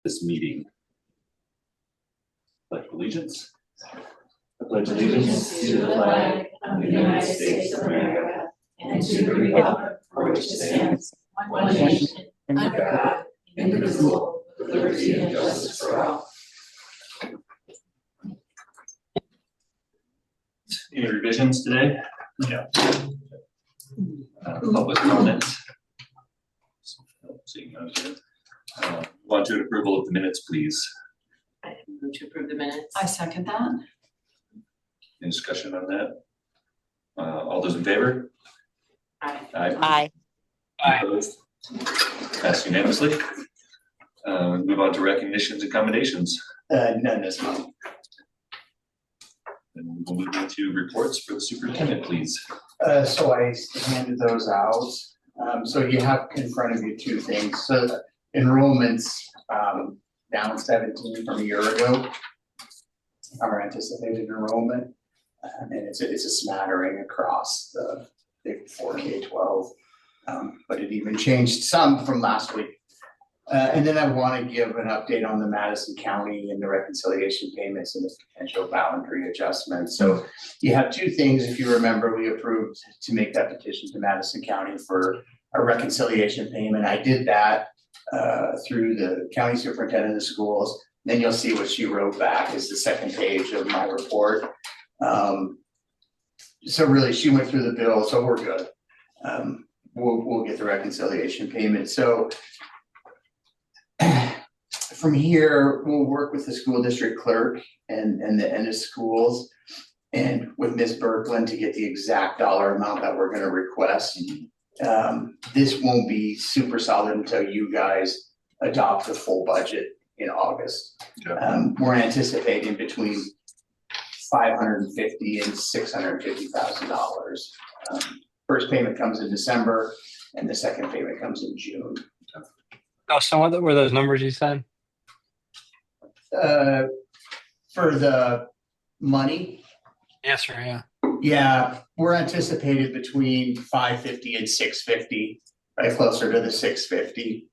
this meeting. Pledge allegiance. I pledge allegiance to the flag of the United States of America and to the republic for which it stands, one nation, under God, indivisible, with liberty and justice for all. Any revisions today? Yeah. Public comments. Seeing none here. Want to approval of the minutes, please. I move to approve the minutes. I second that. Any discussion on that? All those in favor? Aye. Aye. Opposed? Passed unanimously. Move on to recognitions and commendations. None this month. And we'll move into reports for the superintendent, please. So I handed those out. So you have in front of you two things. So enrollments down 17 from a year ago. Our anticipated enrollment, and it's a smattering across the big 4 K-12, but it even changed some from last week. And then I want to give an update on the Madison County and the reconciliation payments and the potential boundary adjustments. So you have two things. If you remember, we approved to make that petition to Madison County for a reconciliation payment. I did that through the county superintendent of schools. Then you'll see what she wrote back is the second page of my report. So really, she went through the bill, so we're good. We'll get the reconciliation payment. So from here, we'll work with the school district clerk and the end of schools and with Ms. Berkland to get the exact dollar amount that we're going to request. This won't be super solid until you guys adopt the full budget in August. Yeah. We're anticipating between $550,000 and $650,000. First payment comes in December, and the second payment comes in June. Oh, so what were those numbers you said? For the money, Yes, sir. Yeah. yeah, we're anticipated between $550,000 and $650,000, right closer to the $650,000.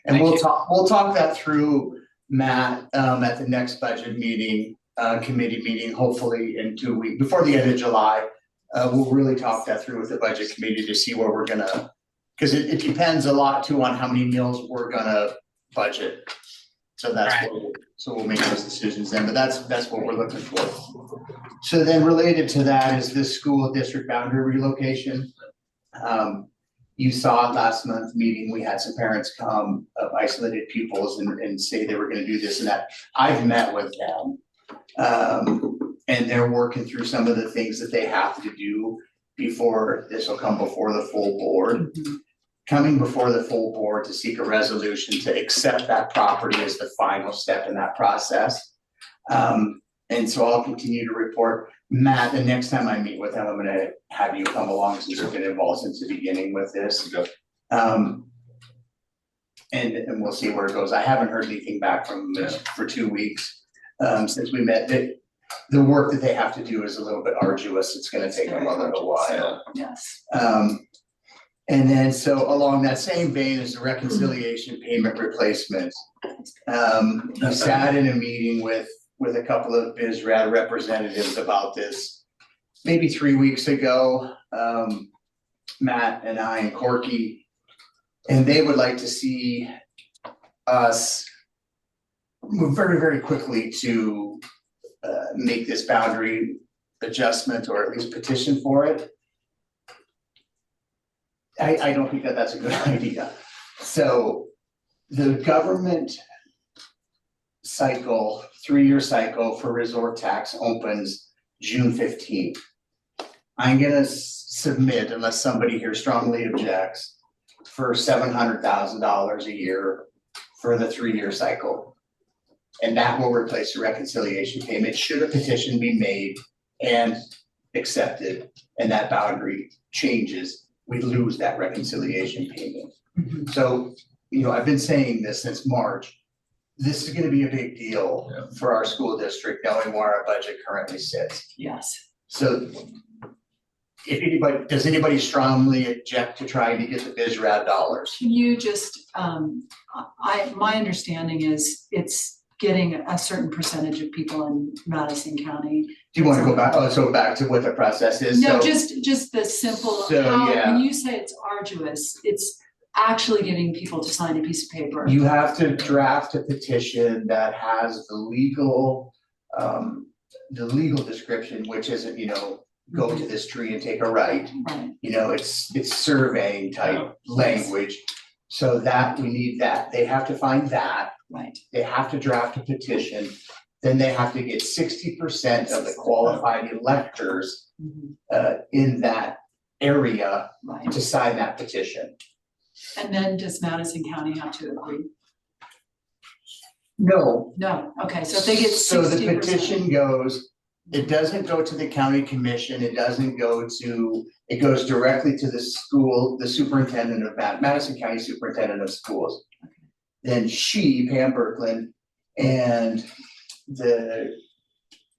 And we'll talk that through, Matt, at the next budget meeting, committee meeting, hopefully in 2 weeks, before the end of July. We'll really talk that through with the budget committee to see where we're gonna, because it depends a lot too on how many meals we're gonna budget. So that's Right. so we'll make those decisions then, but that's what we're looking for. So then related to that is this school district boundary relocation. You saw it last month meeting, we had some parents come of isolated pupils and say they were gonna do this and that. I've met with them. And they're working through some of the things that they have to do before this will come before the full board. Coming before the full board to seek a resolution to accept that property as the final step in that process. And so I'll continue to report. Matt, the next time I meet with them, I'm gonna have you come along since you've been involved since the beginning with this. Okay. And we'll see where it goes. I haven't heard anything back from them for 2 weeks since we met. The work that they have to do is a little bit arduous. It's gonna take them a little while. Yes. And then, so along that same vein is the reconciliation payment replacement. We sat in a meeting with a couple of BizRad representatives about this maybe 3 weeks ago. Matt and I and Corky, and they would like to see us move very, very quickly to make this boundary adjustment or at least petition for it. I don't think that that's a good idea. So the government cycle, 3-year cycle for resort tax opens June 15th. I'm gonna submit, unless somebody here strongly objects, for $700,000 a year for the 3-year cycle. And that will replace the reconciliation payment should a petition be made and accepted and that boundary changes. We lose that reconciliation payment. So, I've been saying this since March. This is gonna be a big deal for our school district, knowing where our budget currently sits. Yes. So does anybody strongly object to trying to get the BizRad dollars? Can you just, my understanding is it's getting a certain percentage of people in Madison County. Do you want to go back, back to what the process is? No, So- just the simple, So, yeah. when you say it's arduous, it's actually getting people to sign a piece of paper. You have to draft a petition that has the legal description, which isn't, go to this tree and take a right. Right, It's surveying type language. So that, we need that. They have to find that. right, They have to draft a petition. Then they have to get 60% of the qualified electors in that area right. to sign that petition. And then does Madison County have to agree? No. No, okay, so if they get 60%. So the petition goes, it doesn't go to the county commission, it goes directly to the school, the superintendent of Madison County Superintendent of Schools. Then Pam Berkland, and the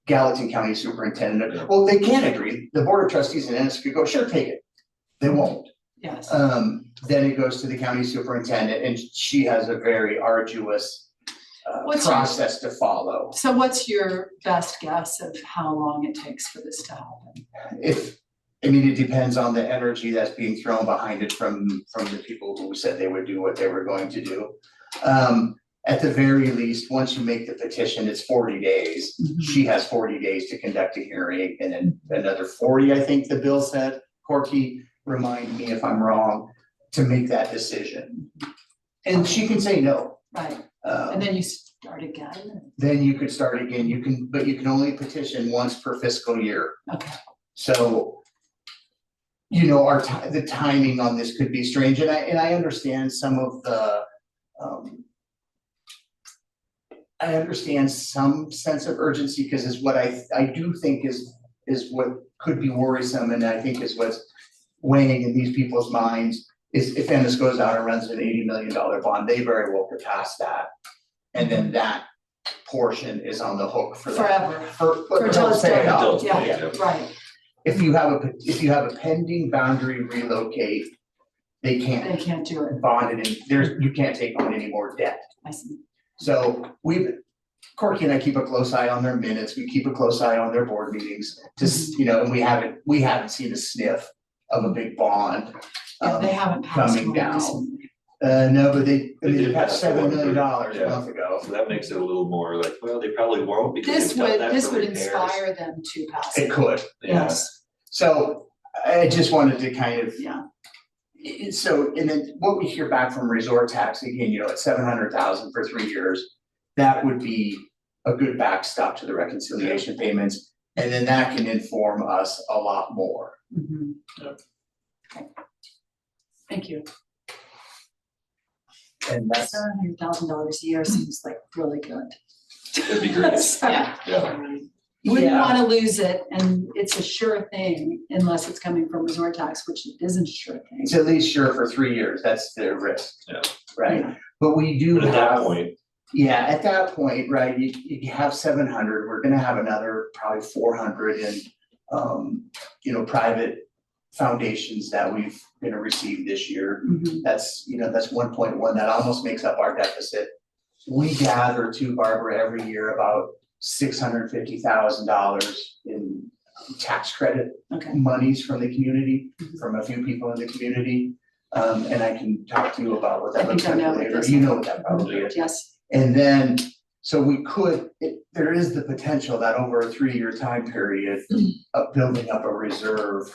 Gallatin County Superintendent, well, they can't agree, the Board of Trustees in Ennis could go, sure, take it. They won't. Yes, Then it goes to the county superintendent, and she has a very arduous What's your- process to follow. so what's your best guess of how long it takes for this to happen? It depends on the energy that's being thrown behind it from the people who said they would do what they were going to do. At the very least, once you make the petition, it's 40 days. She has 40 days to conduct a hearing, and then another 40, I think the bill said. Corky, remind me if I'm wrong, to make that decision. And she can say no. Right, and then you start again? Then you could start again, but you can only petition once per fiscal year. Okay, So, the timing on this could be strange, and I understand some of the, I understand some sense of urgency, because is what I do think is what could be worrisome, and I think is what's weighing in these people's minds, is if Ennis goes out and runs an $80 million bond, they very well could pass that. And then that portion is on the hook for that. forever, For until it's pay it done. out. Yeah, right, If you have a pending boundary relocate, they they can't can't do it, bond it in, you can't take on any more debt. I see, So Corky and I keep a close eye on their minutes, we keep a close eye on their board meetings, and we haven't seen a sniff of a big bond. yeah, they haven't passed coming one down. recently. No, but they did passed pass $7 one million a yeah. month ago. So that makes it a little more like, well, they probably won't because This they've done would, that this for would repairs. inspire them to pass It it, could. Yeah. yes, So I just wanted to kind of. yeah, And then what we hear back from resort tax, again, at 700,000 for 3 years, that would be a good backstop to the reconciliation payments. And then that can inform us a lot more. mhm. Yep. Okay. Thank you. And that's, $700,000 a year seems like really good. That'd be great. Yeah. Yeah. Wouldn't yeah, wanna lose it, and it's a sure thing unless it's coming from resort tax, which it isn't a sure thing. it's at least sure for 3 years, that's the risk. Yeah. Right, but we do But at that have, point, yeah, at that point, right, you have 700, we're gonna have another probably 400 in, private foundations that we've gonna receive this year. Mhm. That's 1.1, that almost makes up our deficit. We gather to Barbara every year about $650,000 in tax credit Okay, monies from the community, Mhm. from a few people in the community. And I can talk to you about what I that think looks I like know what later, this you is. know what that probably is. yes, And then, so there is the potential that over a 3-year time period of building up a reserve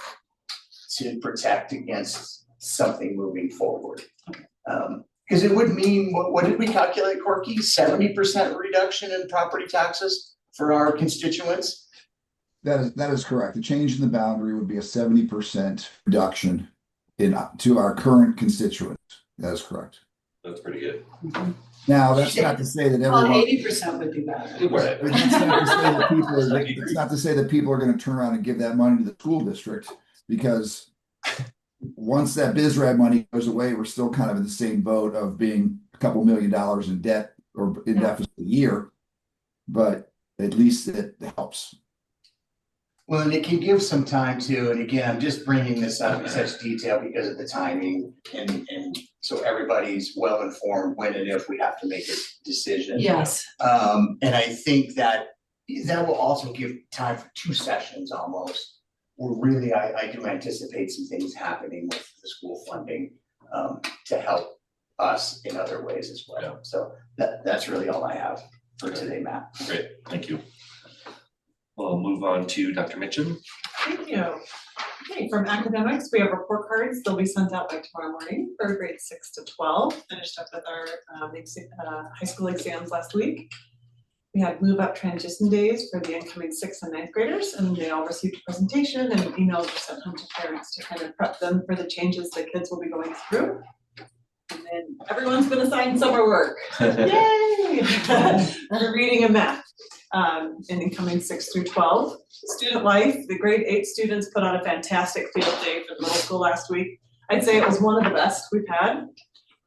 to protect against something moving forward. Cause it would mean, what did we calculate, Corky? 70% reduction in property taxes for our constituents? That is correct. The change in the boundary would be a 70% reduction to our current constituents. That is correct. that's pretty good. Now, that's not to say that well, everyone. 80% would be better. Right. But that's not to say that it's not to say that people are gonna turn around and give that money to the school district, because once that BizRad money goes away, we're still kind of in the same boat of being a couple $1 million in debt or in Yeah. deficit a year. But at least it helps. Well, and it can give some time too, and again, I'm just bringing this up in such detail because of the timing and so everybody's well informed when and if we have to make a decision. Yes. And I think that will also give time for 2 sessions almost. Where really, I do anticipate some things happening with the school funding to help us in other ways as well. Yeah. So that's really all I have for today, Matt. Great, thank you. We'll move on to Dr. Mitchum. Thank you. Okay, from academics, we have report cards. They'll be sent out by tomorrow morning for grades 6 to 12. Finished up with our high school exams last week. We had move up transition days for the incoming 6th and 9th graders, and they all received a presentation and emails were sent home to parents to kind of prep them for the changes that kids will be going through. And then everyone's been assigned summer work. Yay! For reading and math. In incoming 6 through 12. Student life, the grade 8 students put on a fantastic field day for the middle school last week. I'd say it was one of the best we've had.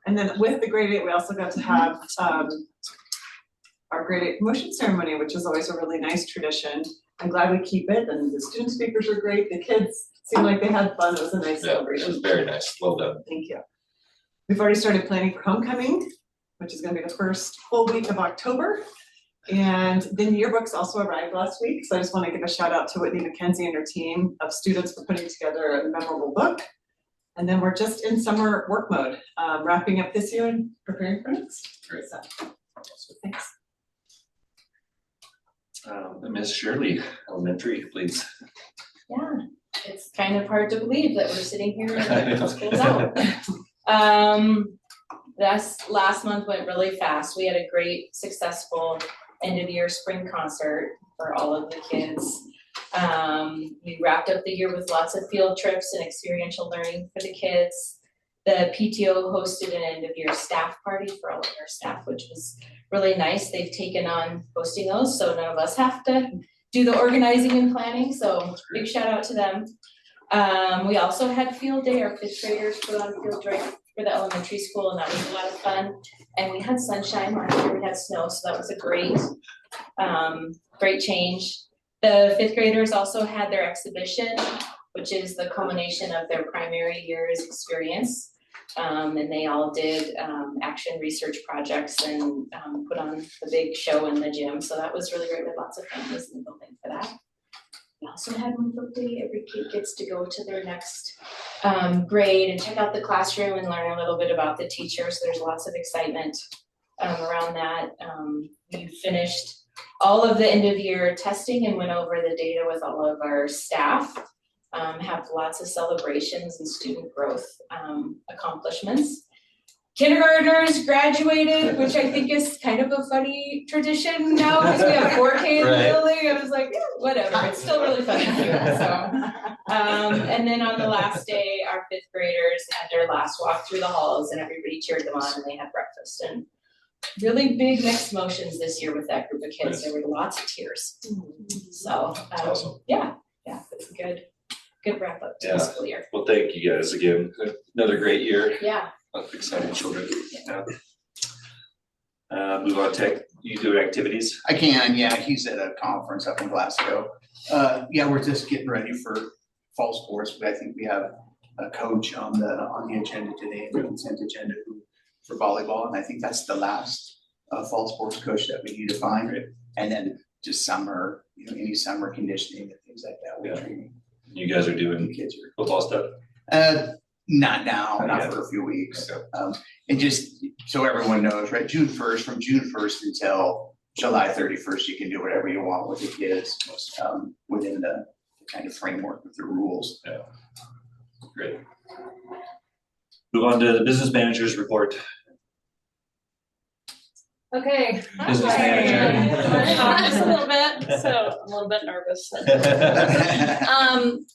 And then with the grade 8, we also got to have our grade 8 promotion ceremony, which is always a really nice tradition. I'm glad we keep it, and the student speakers were great. The kids seemed like they had fun. It was a nice Yeah, it celebration. was very nice, well done. Thank you. We've already started planning for homecoming, which is going to be the first full week of October. And then yearbooks also arrived last week. So I just want to give a shout out to Whitney McKenzie and her team of students for putting together a memorable book. And then we're just in summer work mode, wrapping up this year and preparing for next. Great. So, thanks. Ms. Shirley, elementary, please. Yeah, it's kind of hard to believe that we're sitting here I know. and school's out. Last month went really fast. We had a great, successful end of year spring concert for all of the kids. We wrapped up the year with lots of field trips and experiential learning for the kids. The PTO hosted an end of year staff party for all of our staff, which was really nice. They've taken on hosting those, so none of us have to do the organizing and planning, so big shout out to them. We also had field day. Our 5th graders put on field day for the elementary school, and that was a lot of fun. And we had sunshine last year, we had snow, so that was a great change. The 5th graders also had their exhibition, which is the culmination of their primary year's experience. And they all did action research projects and put on the big show in the gym. So that was really great with lots of families in the building for that. We also had one book day. Every kid gets to go to their next grade and check out the classroom and learn a little bit about the teacher. So there's lots of excitement around that. We finished all of the end of year testing and went over the data with all of our staff. Have lots of celebrations and student growth accomplishments. Kindergartners graduated, which I think is kind of a funny tradition now because we have 4K in the building. I was like, yeah, whatever, it's still really fun here. So, and then on the last day, our 5th graders had their last walk through the halls and everybody cheered them on and they had breakfast. And really big mixed emotions this year with that group of kids. There were lots of tears. So, Awesome. yeah, it's a good wrap up to the school year. Well, thank you guys again. Another great year. Yeah. Of exciting children. Yeah. Move on to you do activities. I can, yeah, he's at a conference up in Glasgow. Yeah, we're just getting ready for fall sports, but I think we have a coach on the agenda today, the consent agenda for volleyball, and I think that's the last fall sports coach that we need to find. Great. And then just summer, any summer conditioning and things like that. We're training. You guys are doing Kids are football stuff? Not now, Not not yet. for a few weeks. Okay. And just so everyone knows, right, from June 1st until July 31st, you can do whatever you want with the kids, within the kind of framework of the rules. Yeah. Great. Move on to the business manager's report. Okay. Business manager. Just a little bit, so I'm a little bit nervous.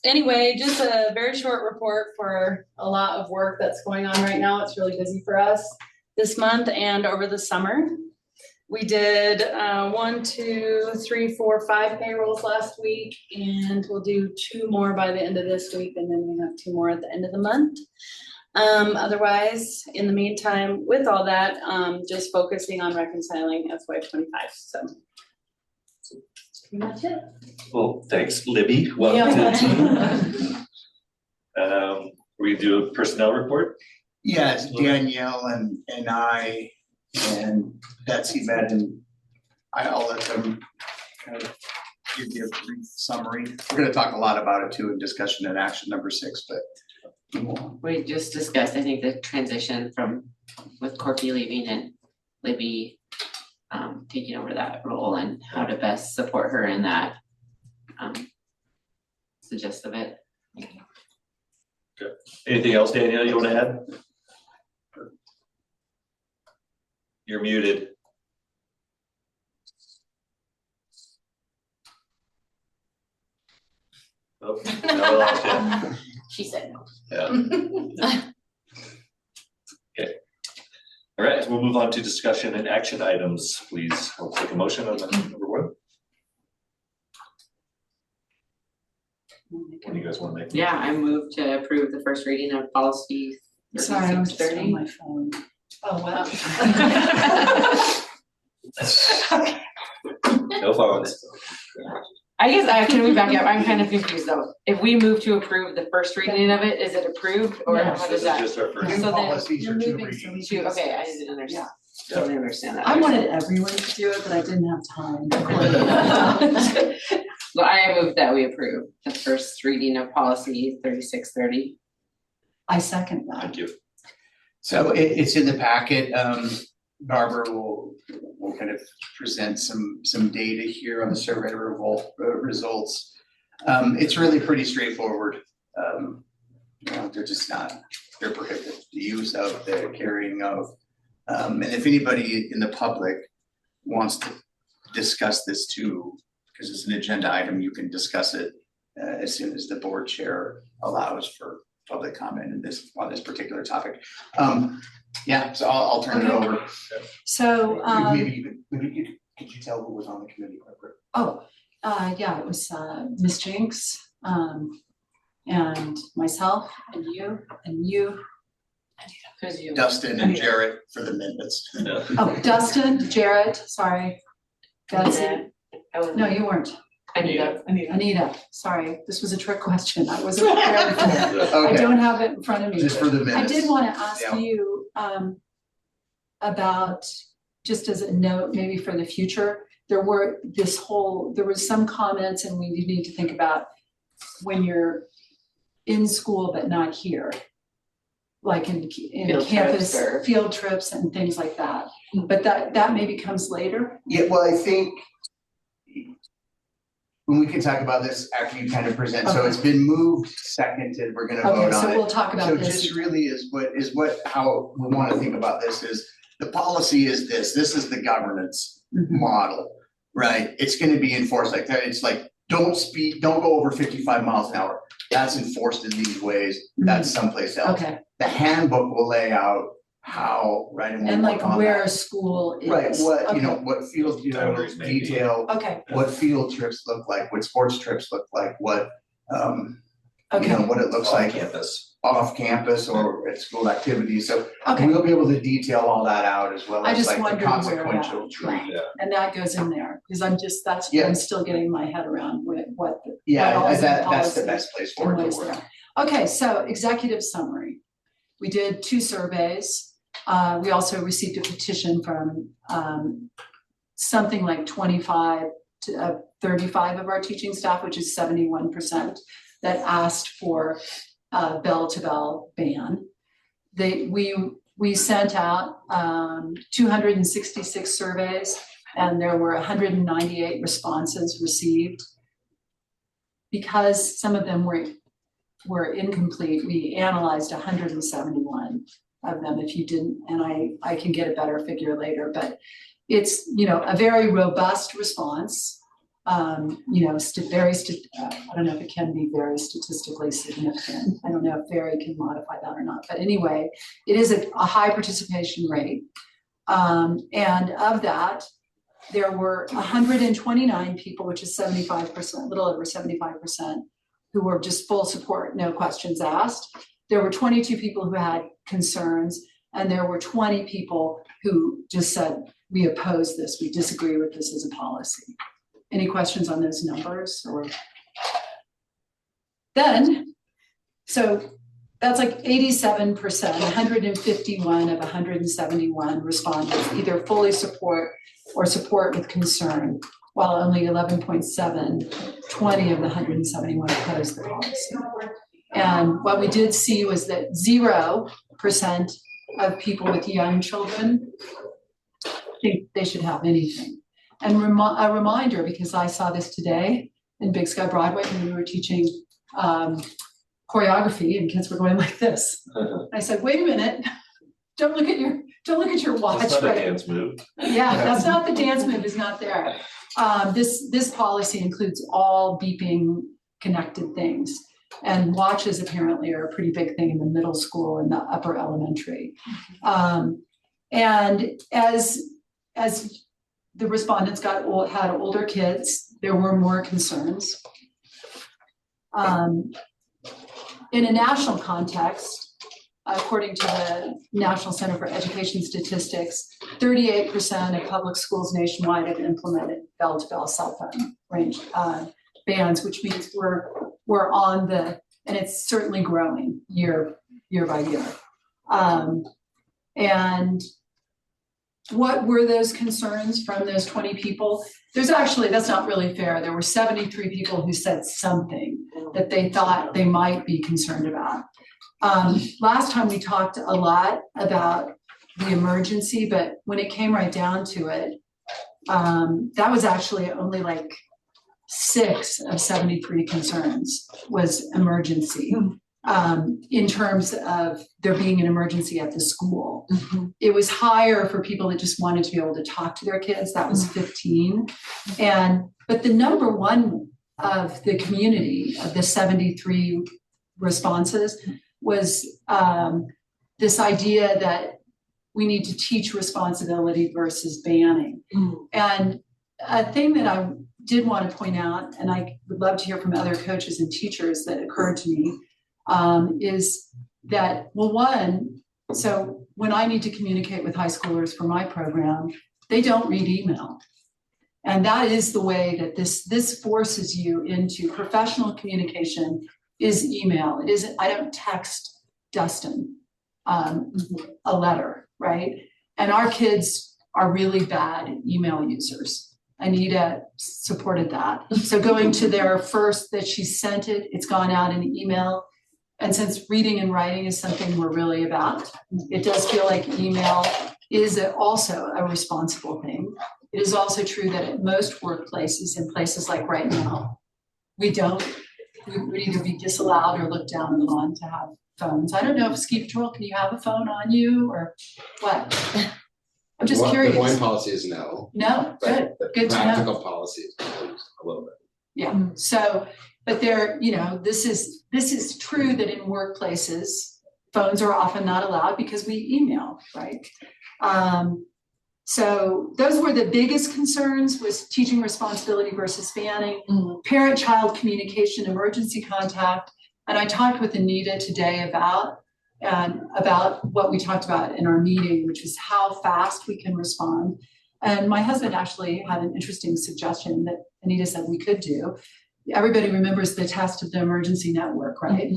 Anyway, just a very short report for a lot of work that's going on right now. It's really busy for us this month and over the summer. We did 1, 2, 3, 4, 5 payrolls last week, and we'll do 2 more by the end of this week, and then we have 2 more at the end of the month. Otherwise, in the meantime, with all that, just focusing on reconciling FY25. So Pretty much it. Well, thanks, Libby. Welcome to the team. We do a personnel report. Yeah, it's Danielle and I and Betsy met, and I'll let them kind of give you a brief summary. We're gonna talk a lot about it too in discussion and action number 6, but We just discussed, I think, the transition with Corky leaving and Libby taking over that role and how to best support her in that. It's the gist of it. Anything else, Danielle, you want to add? You're muted. Oh, now we lost you. She said no. Yeah. Okay. All right, so we'll move on to discussion and action items, please. I'll take a motion on number 1. What do you guys want to make? Yeah, I move to approve the first reading of policy Sorry, I'm just on 3630. my phone. Oh, wow. No phones. I guess, can we back up? I'm kind of confused though. If we move to approve the first reading of it, is it approved or Yes. how This does is that? just our first. new So then policies You're are 2 moving, so we readings. Okay, I didn't understand. Yeah. Totally understand that. I wanted everyone to do it, but I didn't have time. So I move that we approve the first reading of policy 3630. I second that. Thank you. So it's in the packet. Barbara will kind of present some data here on the survey results. It's really pretty straightforward. They're just not, they're prohibited, the use of, the carrying of. And if anybody in the public wants to discuss this too, because it's an agenda item, you can discuss it as soon as the board chair allows for public comment on this particular topic. Yeah, so I'll turn it over. So, Could you tell who was on the committee? yeah, it was Ms. Jinx, and myself, and you. Who's you? Dustin and Jarrett for the minutes. Yeah. Oh, Dustin, Jarrett, sorry. Betsy, I wasn't- no, you weren't. Anita. Anita, sorry, this was a trick question. I wasn't prepared for that. I Okay, don't have it in front of me. just for the minutes. I did want to ask Yeah. you about, just as a note, maybe for the future, there was some comments, and we need to think about when you're in school but not here. Like in Field campus, trips or- field trips and things like that. But that maybe comes later. Yeah, well, I think when we can talk about this after you kind of present, so Okay. it's been moved, seconded, we're gonna Okay, vote so on it. we'll talk So about this. just really is how we want to think about this is, the policy is this is the governance Mhm. model, right? It's gonna be enforced like that. It's like, don't go over 55 miles an hour. That's enforced in these ways. That's someplace else. Okay, The handbook will lay out how, right? we'll and like work on where that. a school is. Right, what, you know, Okay. what field, Boundaries maybe. detail, Okay, what field trips look like, what sports trips look like, what, you okay, know, what it looks On like campus. off campus or at school activities. So okay. we'll be able to detail all that out as well I as just like the wondered where consequential that- treat. Yeah. And that goes in there, because Yeah. I'm still getting my head around what the. Yeah, what all the that's the policies best place and for it what to is work. there. Okay, so executive summary. We did 2 surveys. We also received a petition from something like 25 to 35 of our teaching staff, which is 71%, that asked for a bell-to-bell ban. We sent out 266 surveys, and there were 198 responses received. Because some of them were incomplete, we analyzed 171 of them. If you didn't, and I can get a better figure later, but it's, a very robust response. I don't know if it can be very statistically significant. I don't know if Barry can modify that or not, but anyway, it is a high participation rate. And of that, there were 129 people, which is 75%, a little over 75%, who were just full support, no questions asked. There were 22 people who had concerns, and there were 20 people who just said, we oppose this, we disagree with this as a policy. any questions on those numbers or? Then, so that's like 87%, 151 of 171 respondents either fully support or support with concern, while only 11.7, 20 of the 171 opposed the policy. And what we did see was that 0% of people with young children think they should have anything. And a reminder, because I saw this today in Big Sky Broadway when we were teaching choreography and kids were going like this. I said, wait a minute, don't look at your watch. That's not a right? dance move. Yeah, that's not the dance move, is not there. This policy includes all beeping connected things. And watches apparently are a pretty big thing in the middle school and the upper elementary. And as the respondents had older kids, there were more concerns. In a national context, according to the National Center for Education Statistics, 38% of public schools nationwide have implemented bell-to-bell cell phone range bans, which means we're on the, and it's certainly growing year by year. And what were those concerns from those 20 people? There's actually, that's not really fair. There were 73 people who said something that they thought they might be concerned about. Last time we talked a lot about the emergency, but when it came right down to it, that was actually only like 6 of 73 concerns was emergency. In terms of there being an emergency at the school. It was higher for people that just wanted to be able to talk to their kids. That was 15. But the number one of the community of the 73 responses was this idea that we need to teach responsibility versus banning. And a thing that I did want to point out, and I would love to hear from other coaches and teachers that occurred to me, is that, well, one, so when I need to communicate with high schoolers for my program, they don't read email. And that is the way that this forces you into professional communication is email. It isn't, I don't text Dustin a letter, right? And our kids are really bad email users. Anita supported that. So going to their first that she sent it, it's gone out in email. And since reading and writing is something we're really about, it does feel like email is also a responsible thing. It is also true that at most workplaces, in places like right now, we would either be disallowed or looked down upon to have phones. I don't know if Ski Patrol, can you have a phone on you or what? I'm just curious. The one policy is no. No, good, The good to know. practical policy is a little bit. Yeah, so, but there, this is true that in workplaces, phones are often not allowed because we email, right? So those were the biggest concerns, was teaching responsibility versus banning, parent-child communication, emergency contact. And I talked with Anita today about what we talked about in our meeting, which is how fast we can respond. And my husband actually had an interesting suggestion that Anita said we could do. Everybody remembers the test of the emergency network, right?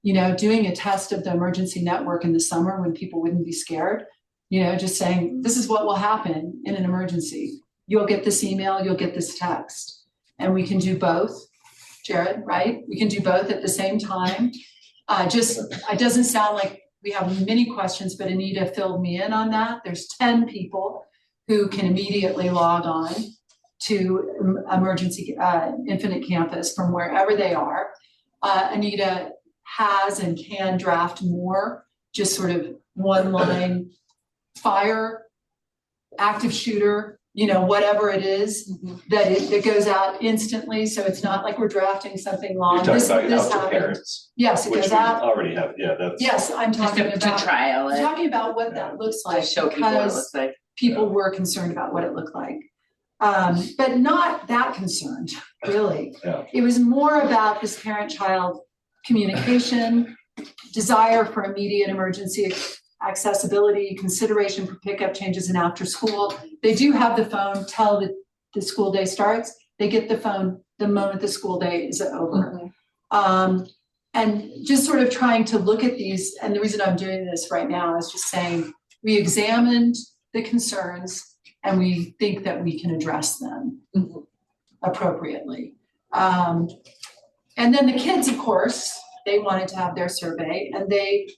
Doing a test of the emergency network in the summer when people wouldn't be scared, just saying, this is what will happen in an emergency. You'll get this email, you'll get this text. And we can do both, Jared, right? We can do both at the same time. It doesn't sound like we have many questions, but Anita filled me in on that. There's 10 people who can immediately log on to emergency Infinite Campus from wherever they are. Anita has and can draft more, just sort of one line, fire, active shooter, whatever it is, that goes out instantly. So it's not like we're drafting something long. You're talking about out to happened. Parents. Yes, it Which goes we out. already have, that's. Yes, I'm Just talking to about trial it, what that looks to like, show people what it because looks like. people were concerned about what it looked like. But not that concerned, really. Yeah. It was more about this parent-child communication, desire for immediate emergency accessibility, consideration for pickup changes in after school. They do have the phone till the school day starts. They get the phone the moment the school day is over. And just sort of trying to look at these, and the reason I'm doing this right now is just saying, we examined the concerns and we think that we can address them appropriately. And then the kids, of course, they wanted to have their survey and they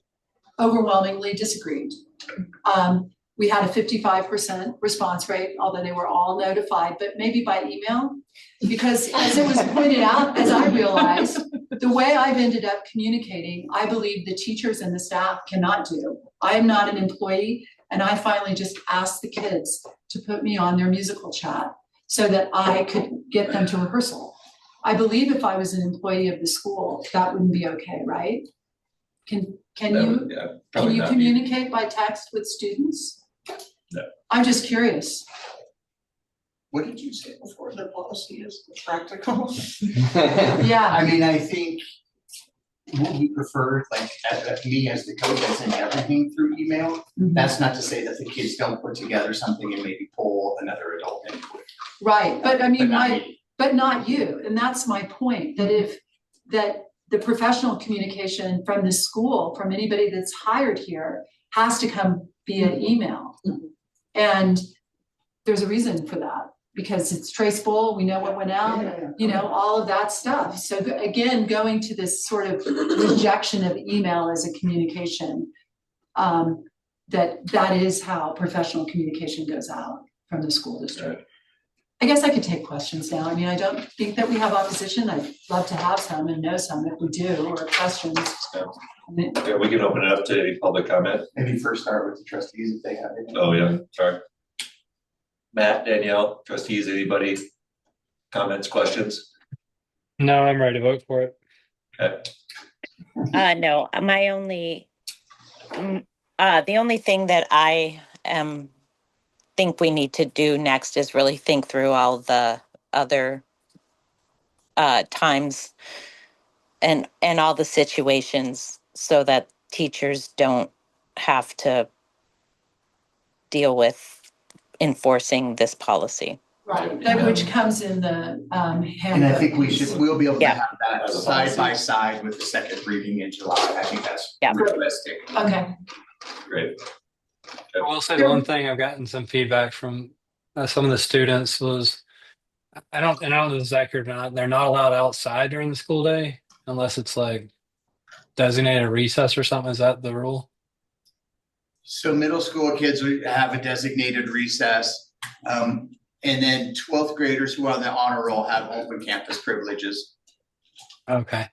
overwhelmingly disagreed. We had a 55% response rate, although they were all notified, but maybe by email. Because as it was pointed out, as I realized, the way I've ended up communicating, I believe the teachers and the staff cannot do. I am not an employee, and I finally just asked the kids to put me on their musical chat so that I could get them to rehearsal. I believe if I was an employee of the school, that wouldn't be okay, right? Can you communicate by text with students? No. I'm just curious. What did you say before the policy is practical? Yeah. I mean, I think what we prefer, like me as the coach, I send everything through email. That's not to say that the kids don't put together something and maybe pull another adult into it. Right, but I mean, But but not you, and that's my point, that the professional communication from the school, from anybody that's hired here, has to come via email. And there's a reason for that, because it's traceable, we know what went out, you know, all of that stuff. So again, going to this sort of rejection of email as a communication, that is how professional communication goes out from the school district. I guess I could take questions now. I mean, I don't think that we have opposition. I'd love to have some and know some if we do, or questions. Yeah, we can open it up to any public comment. Maybe first start with the trustees if they have it. Oh, yeah, sorry. Matt, Danielle, trustees, anybody? Comments, questions? No, I'm ready to vote for it. Okay. No, my only, the only thing that I think we need to do next is really think through all the other times and all the situations so that teachers don't have to deal with enforcing this policy. Right, that which comes in the handbook. And I think we'll be able to Yeah. have that As a side policy. by side with the second reading in July. I think that's Yeah. realistic. Okay, Great. I will say the one thing I've gotten some feedback from some of the students was, I don't know if this is accurate or not, they're not allowed outside during the school day unless it's like designated recess or something. Is that the rule? So middle school kids would have a designated recess. And then 12th graders who are on the honor roll have open campus privileges. Okay.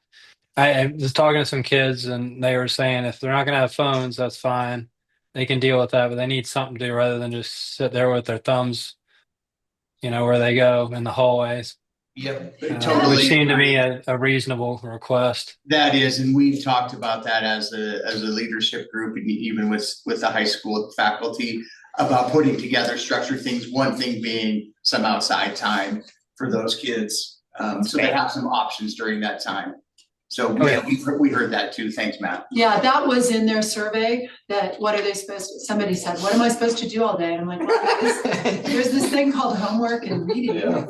I was talking to some kids and they were saying if they're not going to have phones, that's fine. They can deal with that, but they need something to do rather than just sit there with their thumbs, you know, where they go in the hallways. Yep, Which totally. seemed to me a reasonable request. That is, and we've talked about that as a leadership group, and even with the high school faculty, about putting together structured things. One thing being some outside time for those kids, so they have some options during that time. So yeah, we heard that too. Thanks, Matt. yeah, that was in their survey, that what are they supposed to, somebody said, what am I supposed to do all day? And I'm like, well, there's this thing called homework and reading. Yeah.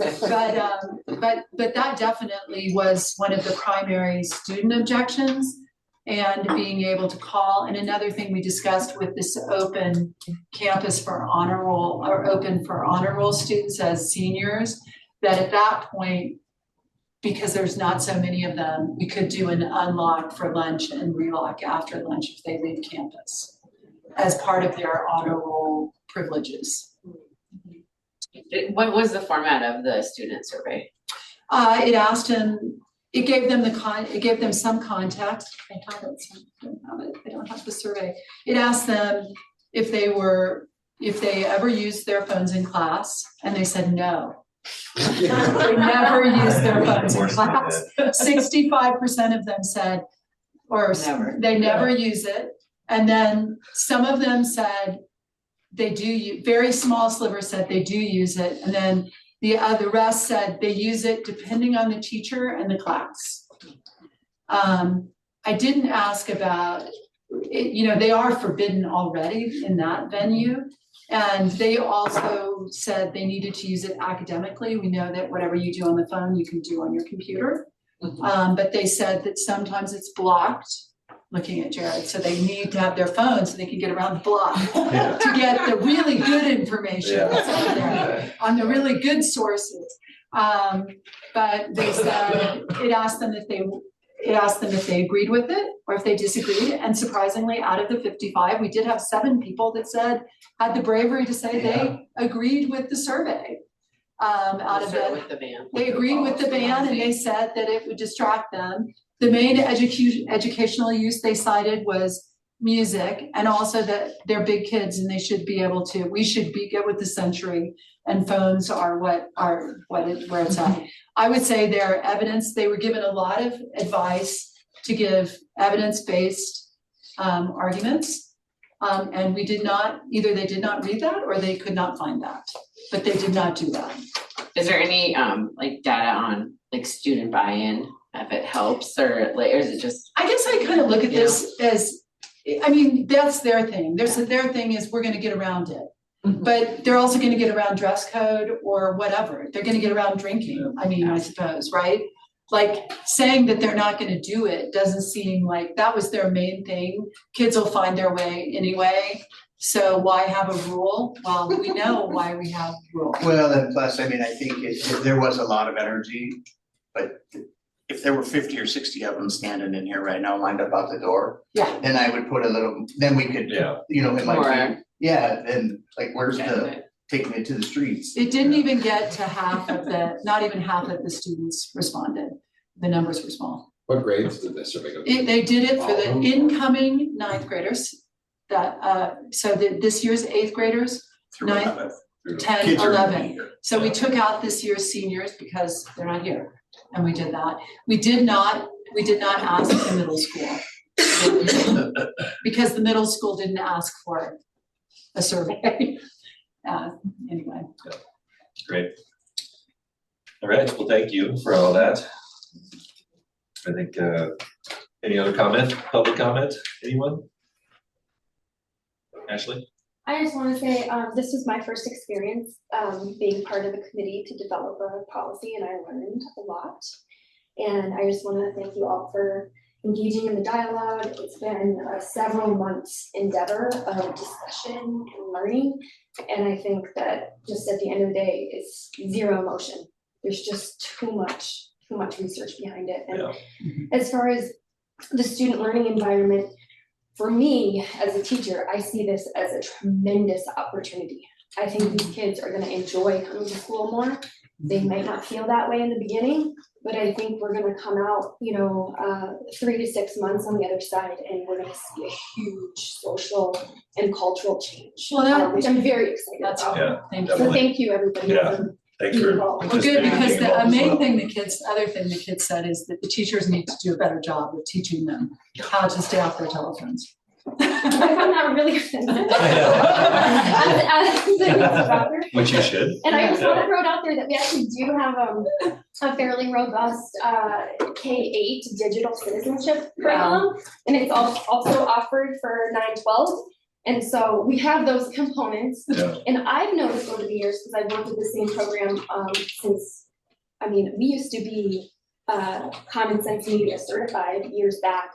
But that definitely was one of the primary student objections, and being able to call. And another thing we discussed with this open campus for honor roll, or open for honor roll students as seniors, that at that point, because there's not so many of them, we could do an unlock for lunch and relock after lunch if they leave campus as part of their honor roll privileges. What was the format of the student survey? It asked them, it gave them it gave them some context. I have it, I don't have the survey. It asked them if they ever used their phones in class, and they said no. They never used their phones in class. 65% of them said, or they never use it. And then some of them said they do, very small sliver said they do use it. And then the rest said they use it depending on the teacher and the class. I didn't ask about, they are forbidden already in that venue. And they also said they needed to use it academically. We know that whatever you do on the phone, you can do on your computer. But they said that sometimes it's blocked, looking at Jared, so they need to have their phone so they can get around the block to get the really good information that's out there on the really good sources. But they said it asked them if they agreed with it or if they disagreed. And surprisingly, out of the 55, we did have 7 people that had the bravery to say they agreed with the survey. With the ban. They agreed with the ban and they said that it would distract them. The main educational use they cited was music, and also that they're big kids and we should be good with the century, and phones are where it's at. I would say their evidence, they were given a lot of advice to give evidence-based arguments. And we did not, either they did not read that or they could not find that, but they did not do that. Is there any like data on like student buy-in, if it helps, or is it just? I guess I kind of look at this as, I mean, that's their thing. Their thing is we're gonna get around it. But they're also gonna get around dress code or whatever. They're gonna get around drinking, I suppose, right? Like saying that they're not gonna do it doesn't seem like that was their main thing. Kids will find their way anyway. So why have a rule? Well, we know why we have rules. Well, and plus, I mean, I think there was a lot of energy, but if there were 50 or 60 of them standing in here right now lined up out the door, Yeah. then I would put a little, then we could, it might be, then like, where's the taking it to the streets? It didn't even get to not even half of the students responded. The numbers were small. What grades did this survey go to? They did it for the incoming 9th graders. This year's 8th graders, 9th, 10, Kids are 11. here. So we took out this year's seniors because they're not here. And we did that. We did not ask the middle school. Because the middle school didn't ask for a survey. Anyway. Great. All right, well, thank you for all that. I think, any other public comment, anyone? Ashley? I just want to say, this was my first experience being part of the committee to develop a policy, and I learned a lot. And I just want to thank you all for engaging in the dialogue. It's been a several months endeavor of discussion and learning. And I think that just at the end of the day, it's zero emotion. There's just too much research behind it. And as far as the student learning environment, for me, as a teacher, I see this as a tremendous opportunity. I think these kids are going to enjoy coming to school more. They might not feel that way in the beginning, but I think we're going to come out, 3 to 6 months on the other side, and we're going to see a huge social and cultural change, which I'm very excited about. Thank you. So thank you, everybody. Yeah. For Thanks being for involved. Well, good, because the Well, main thing other thing the kids said is that the teachers need to do a better job of teaching them how to stay off their telephones. I found that really offensive. as an instructor. Which you should. And I just want to throw it out there that we actually do have a fairly robust K-8 digital citizenship curriculum, and it's also offered for 9-12. And so we have those components. And I've noticed over the years, because I've worked with the same program since, we used to be Common Sense Media certified years back.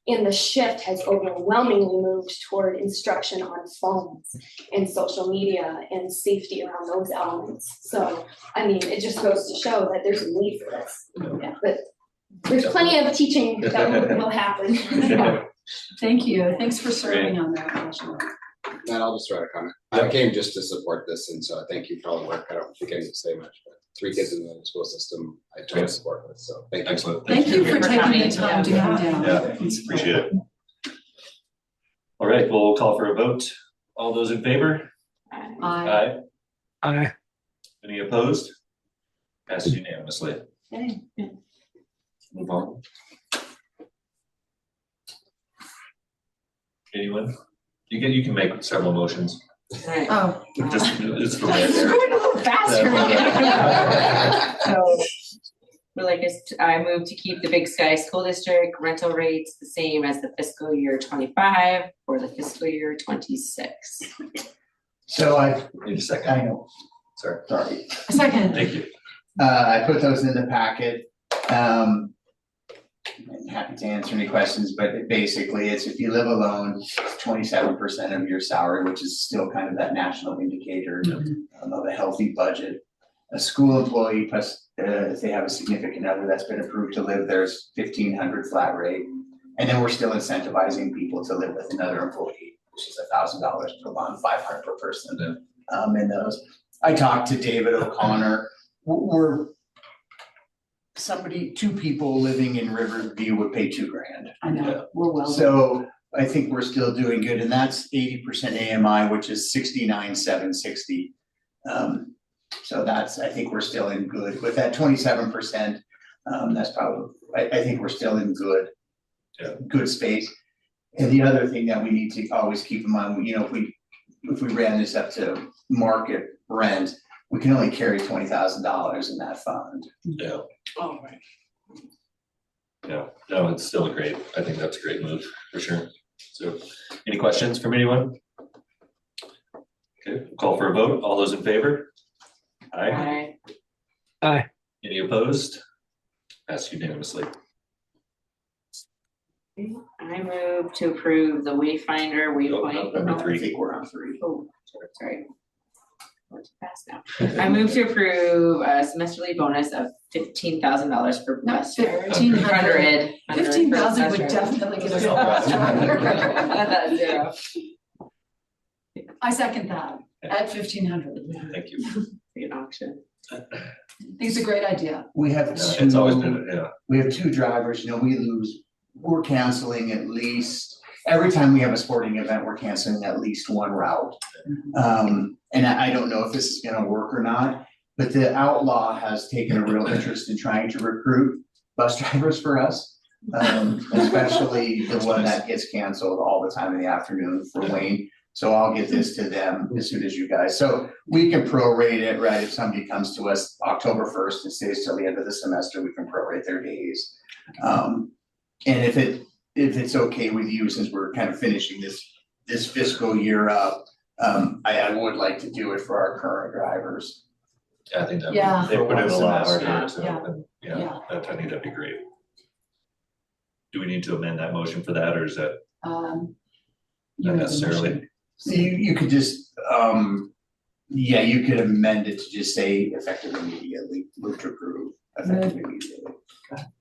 And the shift has overwhelmingly moved toward instruction on phones and social media and safety around those elements. So, it just goes to show that there's a need for this. But there's plenty of teaching that will happen. Thank you. Thanks for serving on that, Ashley. And I'll just throw out a comment. I came just to support this, and so I thank you for all the work. I don't think I need to say much, but 3 kids in the school system, I totally support this. So thank you. Excellent. Thank you for taking coming. the time to come down. Yeah, appreciate it. All right, we'll call for a vote. All those in favor? Aye. Aye. Any opposed? Passes unanimously. Okay. Move on. Anyone? You can make several motions. Right. Oh. It's for Going a there. little faster. So, I move to keep the Big Sky School District rental rates the same as the fiscal year 25 for the fiscal year 26. So I Need a second, know, sorry, sorry. A second. thank you. I put those in the packet. I'm happy to answer any questions, but basically it's if you live alone, 27% of your salary, which is still kind of that national indicator of a healthy budget. A school employee plus, if they have a significant other that's been approved to live, there's 1,500 flat rate. And then we're still incentivizing people to live with another employee, which is $1,000 per month, 500 per person. In those, I talked to David O'Connor. We're two people living in Riverview would pay $2,000. I know, we're well. So I think we're still doing good, and that's 80% AMI, which is 69,760. So that's, I think we're still in good with that 27%. That's probably, I think we're still in good, good space. And the other thing that we need to always keep in mind, you know, if we ran this up to market rent, we can only carry $20,000 in that fund. Yeah, Oh, right. yeah, no, it's still I think that's a great move, for sure. So, any questions from anyone? Okay, call for a vote, all those in favor? Aye. Aye. Any opposed? Passed unanimously. I move to approve the Wayfinder waypoint. Number I 3. think we're on 3. Oh, sorry. We're too fast now. I move to approve a semesterly bonus of $15,000 for bus drivers. 1,500. 15,000 would $100. definitely get us That's a all bus driver. I thought 0. I second that at 1,500. Thank you. An auction. I think it's a great idea. We have Yeah, it's always been, we have 2 drivers, you know, we're canceling at least, every time we have a sporting event, we're canceling at least 1 route. And I don't know if this is gonna work or not, but the Outlaw has taken a real interest in trying to recruit bus drivers for us. Especially the one that gets canceled all the time in the afternoon for Wayne. So I'll get this to them as soon as you guys, so we can prorate it, right? If somebody comes to us October 1st and stays till the end of the semester, we can prorate their days. And if it's okay with you, since we're kind of finishing this fiscal year up, I would like to do it for our current drivers. I think that, Yeah. they put in a lot of Yeah, work, so, yeah. I think that'd be great. Do we need to amend that motion for that, or is that You not made the necessarily? motion. So you could just, you could amend it to just say effective immediately, move to approve, effective immediately.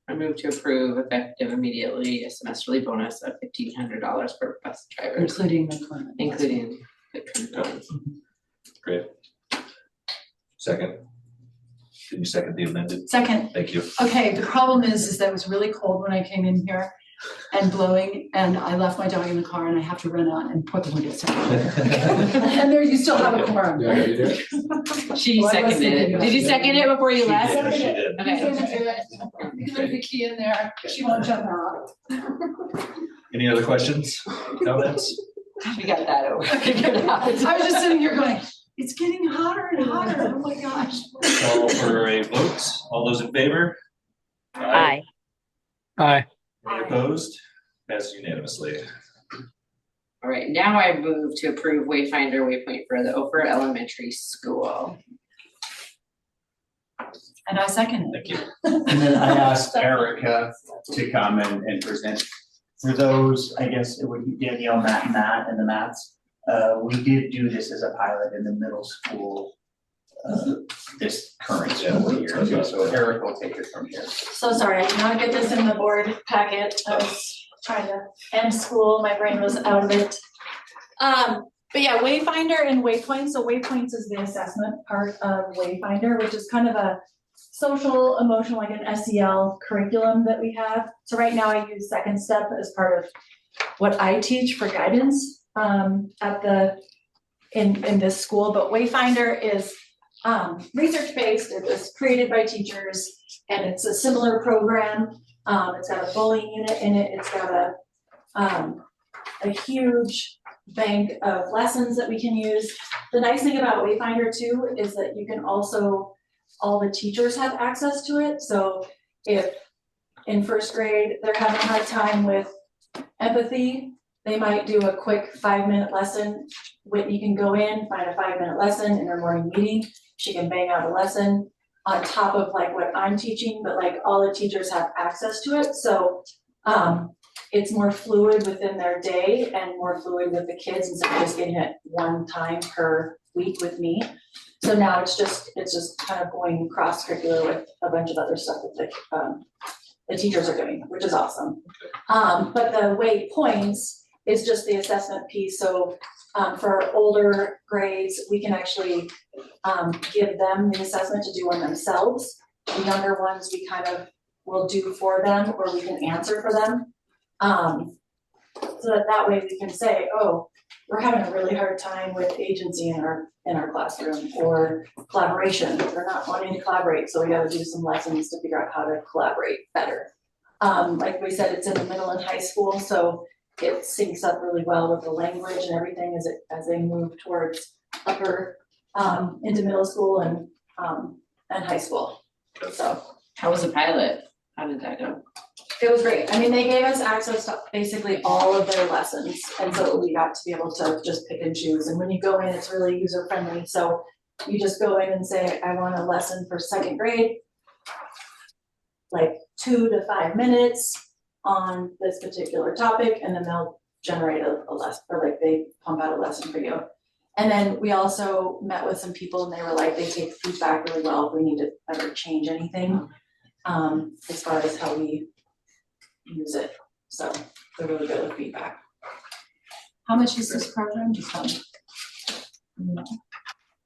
I move to approve effective immediately a semesterly bonus of $1,500 for bus drivers, Including the current. including the current ones. Great. Second. Can you second the amended? Second. Thank you. Okay, the problem is that it was really cold when I came in here and blowing, and I left my dog in the car and I have to run out and put the windows down. And there you still have a quorum. Yeah, you do it. She Well, I was seconded thinking it. about Did you it. second it before you She left? did, she did. Okay. Leave the key in there, she won't jump out. Any other questions, comments? We got that over. I was just sitting here going, it's getting hotter and hotter, oh my gosh. Call for a vote. All those in favor? Aye. Aye. Any opposed? Passed unanimously. All right, now I move to approve Wayfinder waypoint for the Ophir Elementary School. And I second it. Thank you. And then I asked Erica to come and present. For those, I guess it would be Danielle, Matt, and the Matts. We did do this as a pilot in the middle school, this current school year too, so Eric will take it from here. So sorry, I did not get this in the board packet. I was trying to end school, my brain was out of it. But yeah, Wayfinder and Waypoints. So Waypoints is the assessment part of Wayfinder, which is kind of a social, emotional, like an SEL curriculum that we have. So right now I use Second Step as part of what I teach for guidance in this school. But Wayfinder is research-based. It was created by teachers, and it's a similar program. It's got a bullying unit in it. It's got a huge bank of lessons that we can use. The nice thing about Wayfinder too is that you can also, all the teachers have access to it. So if in first grade they're having a hard time with empathy, they might do a quick 5-minute lesson. Whitney can go in, find a 5-minute lesson in her morning meeting. She can bang out a lesson on top of like what I'm teaching, but like all the teachers have access to it. So it's more fluid within their day and more fluid with the kids instead of just getting it one time per week with me. So now it's just kind of going cross curricular with a bunch of other stuff that the teachers are doing, which is awesome. But the weight points is just the assessment piece. So for older grades, we can actually give them the assessment to do on themselves. The younger ones, we kind of will do for them, or we can answer for them. So that way we can say, oh, we're having a really hard time with agency in our classroom, or collaboration. They're not wanting to collaborate, so we gotta do some lessons to figure out how to collaborate better. Like we said, it's in the middle and high school, so it syncs up really well with the language and everything as they move towards upper into middle school and high school. So How was the pilot? How did that go? it was great. I mean, they gave us access to basically all of their lessons, and so we got to be able to just pick and choose. And when you go in, it's really user friendly. So you just go in and say, I want a lesson for 2nd grade, like 2 to 5 minutes on this particular topic, and then they'll generate a lesson, or like they pump out a lesson for you. And then we also met with some people, and they were like, they take feedback really well if we need to ever change anything, as far as how we use it. So they're really good with feedback. How much is this program? Just tell me.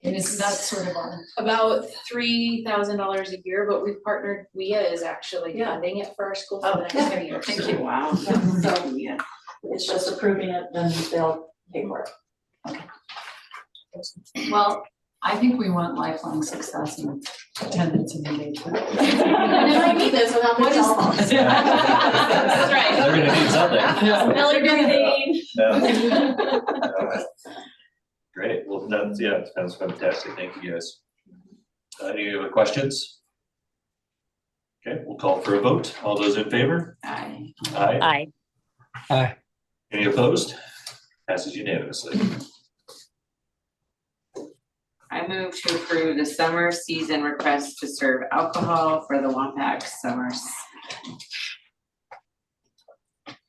And is that sort of on? About $3,000 a year, but we've partnered, WIA is actually Yeah. funding it for our school for the next 3 years. Thank you, wow. Yeah, so Yeah. it's just approving it, then they'll pay for it. Well, I think we want lifelong success and attendance and engagement. And they might need this without the What is telephone. this? That's right. They're gonna need something. They're gonna need. Yeah. Great, well, that's fantastic, thank you guys. Any other questions? Okay, we'll call for a vote, all those in favor? Aye. Aye. Aye. Aye. Any opposed? Passes unanimously. I move to approve the summer season request to serve alcohol for the Wampac Summers.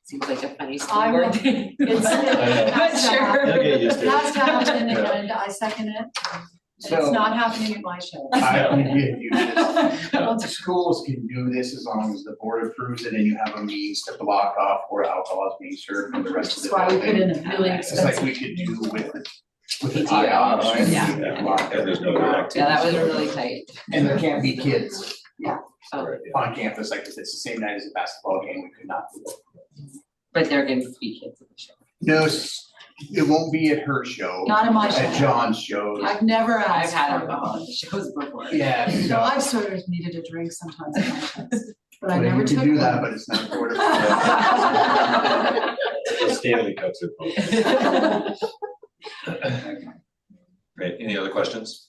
Seems like a funny school I board will- thing. It's, But sure. They'll get used to it. That's to happen, and I second it. It's So- not happening at my show. I can give you this. Schools can do this as long as the board approves it and you have a means to block off where alcohol is being served from the rest of the That's why we put building. in a really It's like expensive. we could do with the PTO, IR. yeah. And there's no direct. Yeah, that was really tight. And there can't be kids Right, yeah. on campus, like if it's the same night as a basketball game, we could not do it. But there can be kids at the show. No, it won't be at her show, Not in my at show. John's shows. I've never I've asked. had for it. alcohol at the shows before. Yeah, So so, I've sort of needed a drink sometimes in my shows, but I well, never you took can do that, one. but it's not board The Stanley Cups are full. Great, any other questions?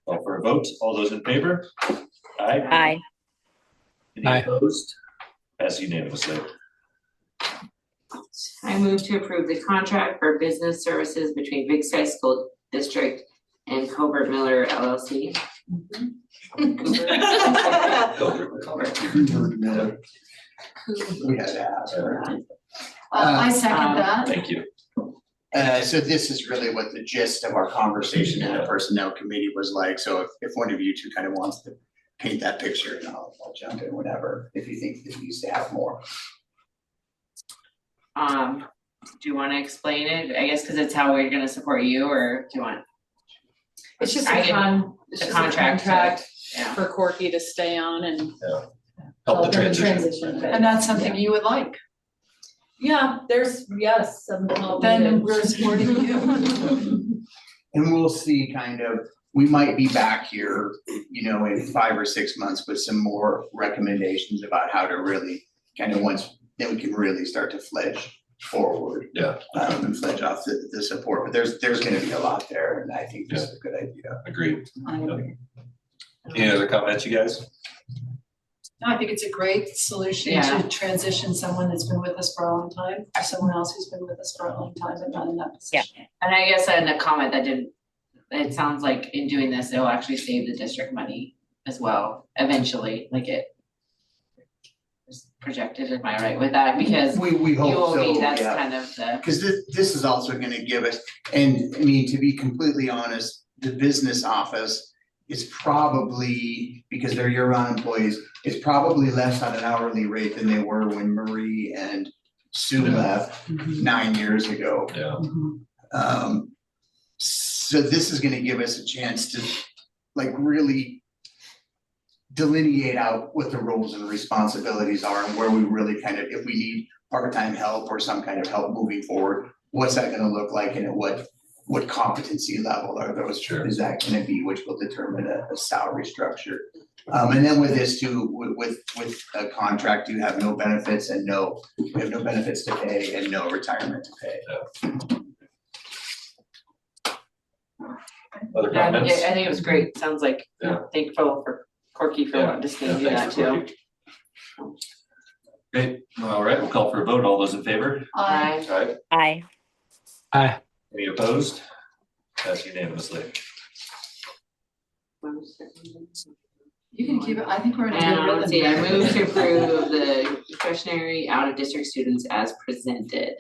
Call for a vote, all those in favor? Aye. Aye. Any Aye. opposed? Pass unanimously. I move to approve the contract for business services between Big Sky School District and Colbert Miller LLC. We had to ask her. I second that. Thank you. So this is really what the gist of our conversation in the personnel committee was like, so if one of you two kind of wants to paint that picture, and I'll jump in whatever, if you think it needs to have more. Do you wanna explain it? I guess, cause it's how we're gonna support you, or do you want? It's just I a can- it's the just a contract, contract yeah. for Corky to stay on and Help the help in the transition. And that's something you would like. Yeah, there's some help. Then needed. we're supporting you. And we'll see kind of, we might be back here, you know, in 5 or 6 months with some more recommendations about how to really kind of then we can really start to fledge forward. Yeah. And fledge off the support, but there's gonna be a lot there, and I think this is a good idea. Agreed. I agree. Any other comments, you guys? No, I think it's a great solution Yeah. to transition someone that's been with us for a long time to someone else who's been with us for a long time but not in that position. And I guess in a comment that didn't, it sounds like in doing this, it will actually save the district money as well, eventually, like it is projected, am I right with that? Because We you hope will be, so, that's yeah. kind of the, Cause this is also gonna give us, and I mean, to be completely honest, the business office is probably, because they're year-round employees, it's probably less on an hourly rate than they were when Marie and Sue left 9 years ago. Yeah. So this is gonna give us a chance to like really delineate out what the roles and responsibilities are and where we really kind of, if we need part-time help or some kind of help moving forward, what's that gonna look like and at what competency level are those, is that gonna be, which will determine a salary structure. And then with this too, with a contract, you have no benefits and we have no benefits to pay and no retirement to pay. Other I comments? think it was great, sounds like, Yeah. thankful for Corky for wanting to stay and do that thanks for too. Corky. Great, all right, we'll call for a vote, all those in favor? Aye. Aye, Aye. Aye. any opposed? Passed unanimously. You can keep it, I think we're in a good And rhythm. let's see, I move to approve the discretionary out of district students as presented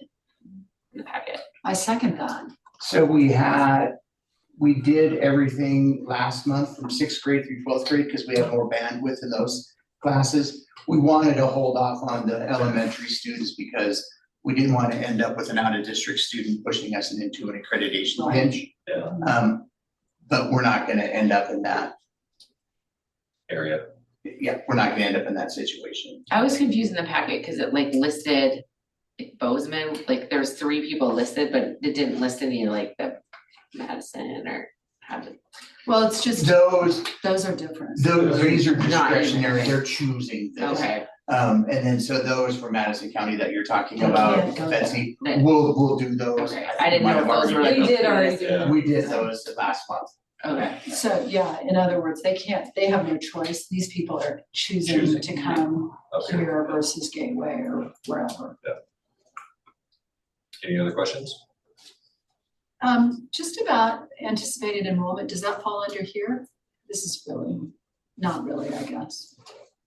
in the packet. I second that. So we did everything last month from 6th grade through 12th grade, because we have more bandwidth in those classes. We wanted to hold off on the elementary students because we didn't want to end up with an out-of-district student pushing us into an accreditation pinch. Yeah. But we're not gonna end up in that, Area. yeah, we're not gonna end up in that situation. I was confused in the packet because it like listed like Bozeman, like there's 3 people listed, but it didn't list any like the Madison or how to. Well, it's just, Those are different. these are Not discretionary, anyway. they're choosing this. Okay, And then so those for Madison County that you're talking Yeah, about, go Betsy, there. we'll do those. okay, think I didn't we know if might have those were like. We did already do Yeah. We did those last month. Okay, So, yeah, in other words, they have no choice. These people are choosing Choosing. to come Okay. here versus Gateway or wherever. Any other questions? Just about anticipated enrollment, does that fall under here? This is really, not really, I guess.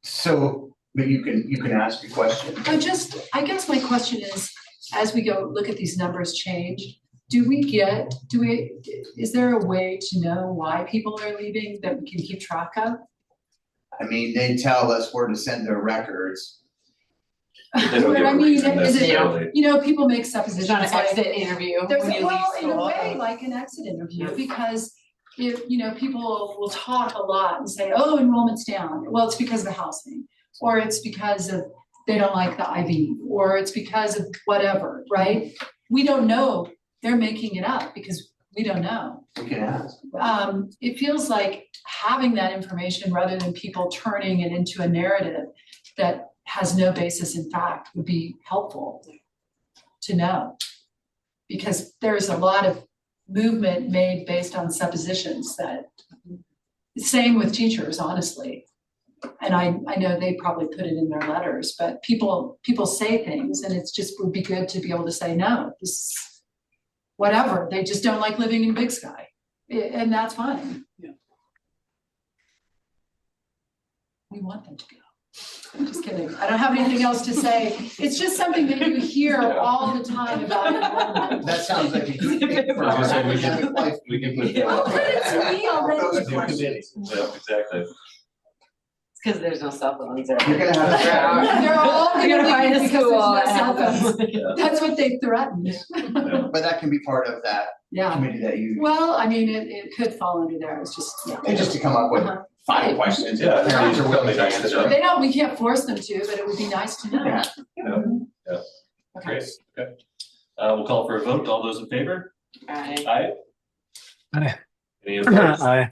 So, but you can ask a question. I guess my question is, as we go look at these numbers change, is there a way to know why people are leaving that we can keep track of? I mean, they tell us where to send their records. They don't give I a mean, reason is it, necessarily. people make it's suppositions not an like. exit interview There's, when you leave well, in a school. way, like an exit interview, because if, people will talk a lot and say, oh, enrollment's down, well, it's because of the housing, or it's because of, they don't like the IV, or it's because of whatever, right? We don't know, they're making it up because we don't know. You can ask. It feels like having that information rather than people turning it into a narrative that has no basis in fact would be helpful to know. Because there's a lot of movement made based on suppositions that, same with teachers, honestly. And I know they probably put it in their letters, but people say things and it's just would be good to be able to say, no, this is whatever, they just don't like living in Big Sky. And that's fine. Yeah. We want them to go. I'm just kidding. I don't have anything else to say. It's just something that you hear all the time about enrollment. That sounds like a good thing for I was our gonna say, academic life. we can put. Well, but it's me already. Those Do committees. Yeah, exactly. It's because there's no cell phones or. You're gonna have to- They're all You're gonna find a leave because school there's no that cell has phones. them. That's what they threatened. But that can be part of that Yeah, committee that you, well, I mean, it could fall under there. It's just, yeah. and just to come up with Uh-huh. 5 questions. Yeah, that parents are willing to nice to answer. know. We can't force them to, but it would be nice to know. Yeah. Okay. Great, okay. We'll call for a vote, all those in favor? Aye. Aye? Aye. Any opposed? Aye.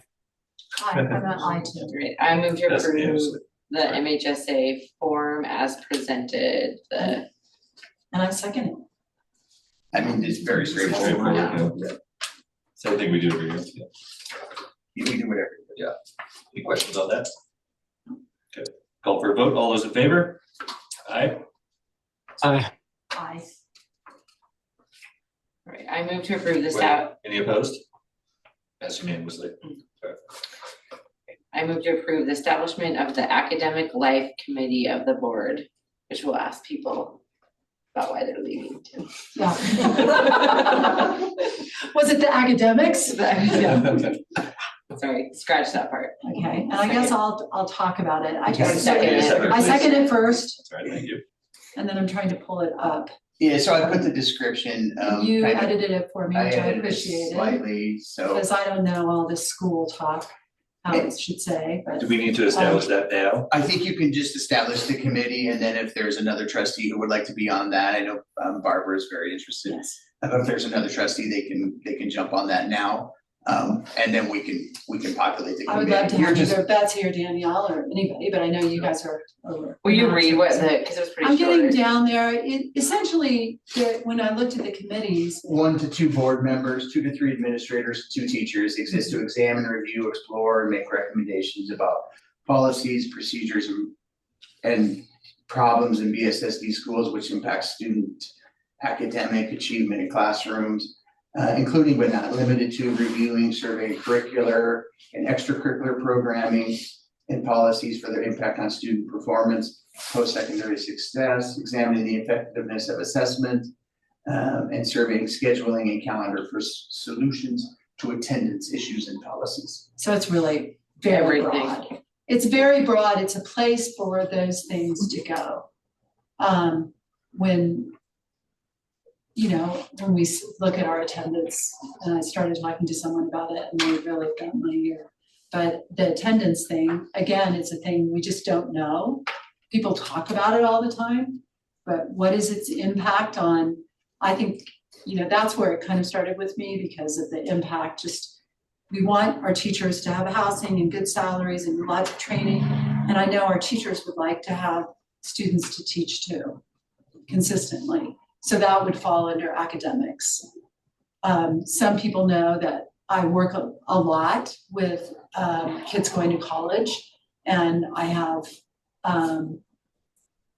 I'm an I too. Great, I move to That's approve unanimous. the MHSA form as presented, And I second it. I mean, it's very straightforward. Straightforward, yeah. Same thing we do every year, yeah. You can do whatever. Any questions on that? Okay, Call for a vote. All those in favor? Aye. Aye. Aye. All right, I move to approve the staff. Any opposed? That's unanimously. I move to approve the establishment of the Academic Life Committee of the board, which will ask people about why they're leaving too. Yeah. Was it the academics? Yeah. Sorry, scratch that part. Okay, and I guess I'll talk about it. I Okay, just second it. I second it first, That's right, thank you. and then I'm trying to pull it up. Yeah, so I put the description, You kind of- edited it for me, I which I edited it appreciate it, slightly, so. because I don't know all this school talk, how it should say, but. Do we need to establish that now? I think you can just establish the committee, and then if there's another trustee who would like to be on that, I know Barbara is very interested. Yes. If there's another trustee, they can jump on that now, and then we can populate the committee. I would love to You're have just- either Betsy or Danielle or anybody, but I know you guys are over. Will you read what the, because it was pretty I'm short. getting down there. Essentially, when I looked at the committees, 1 to 2 board members, 2 to 3 administrators, 2 teachers exist to examine, review, explore, and make recommendations about policies, procedures, and problems in BSSD schools which impact student academic achievement in classrooms, including but not limited to reviewing, surveying curricular and extracurricular programming and policies for their impact on student performance, post-secondary success, examining the effectiveness of assessment, and surveying scheduling and calendar for solutions to attendance issues and policies. so it's really very Everything. broad. It's very broad. It's a place for those things to go. When, when we look at our attendance, and I started talking to someone about it and they really got my ear. But the attendance thing, again, it's a thing we just don't know. People talk about it all the time, but what is its impact on, I think, that's where it kind of started with me because of the impact. Just, we want our teachers to have housing and good salaries and lots of training. And I know our teachers would like to have students to teach too, consistently. So that would fall under academics. Some people know that I work a lot with kids going to college, and I have,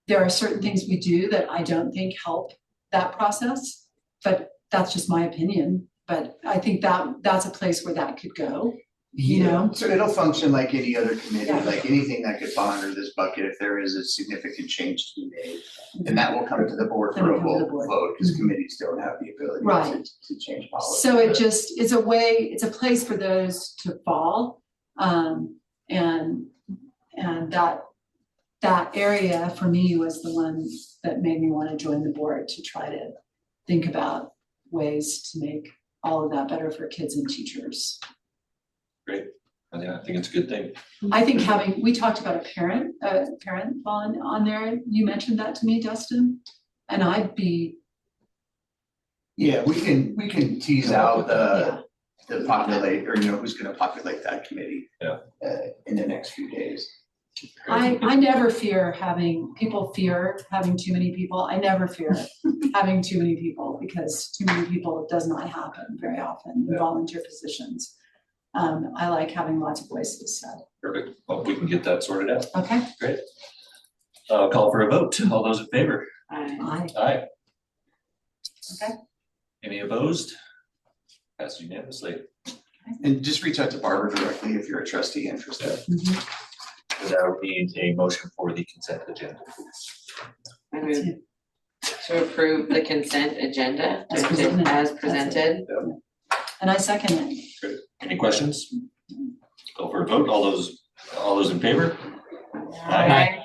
there are certain things we do that I don't think help that process, but that's just my opinion. But I think that's a place where that could go. So it'll function like any other committee, Yeah. like anything that could fall under this bucket, if there is a significant change to be made. And that will come to the board Then for a it'll come to the board. vote, because Mhm. committees don't have the ability Right. to change policy. So it's a place for those to fall. And that area for me was the one that made me want to join the board, to try to think about ways to make all of that better for kids and teachers. Great. Yeah, I think it's a good thing. I think we talked about a parent on there. You mentioned that to me, Dustin, and I'd be. Yeah, we can tease out Yeah. the populate, or who's gonna populate that committee. Yeah. In the next few days. I never fear people fear having too many people. I never fear having too many people, because too many people does not happen very often in volunteer positions. I like having lots of voices, so. Perfect. Well, we can get that sorted out. Okay. Great. Call for a vote. All those in favor? Aye. Aye. Okay. Any opposed? Passed unanimously. And just reach out to Barbara directly if you're a trustee interested. Mhm. So now we need a motion for the consent agenda. I move to approve the consent agenda As presented. as presented. And I second it. Great. Any questions? Call for a vote. All those in favor? Aye.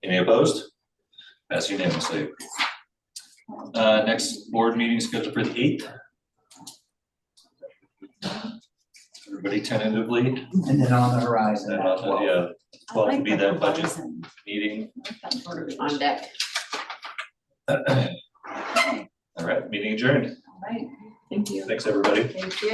Any opposed? Passed unanimously. Next board meeting scheduled for the 8th. Everybody tentatively, And then on the horizon, and at 12. yeah, 12 will be that budget Horizon. meeting. I like that verbiage. On deck. All right, meeting adjourned. All right, thank you. Thanks, everybody. Thank you.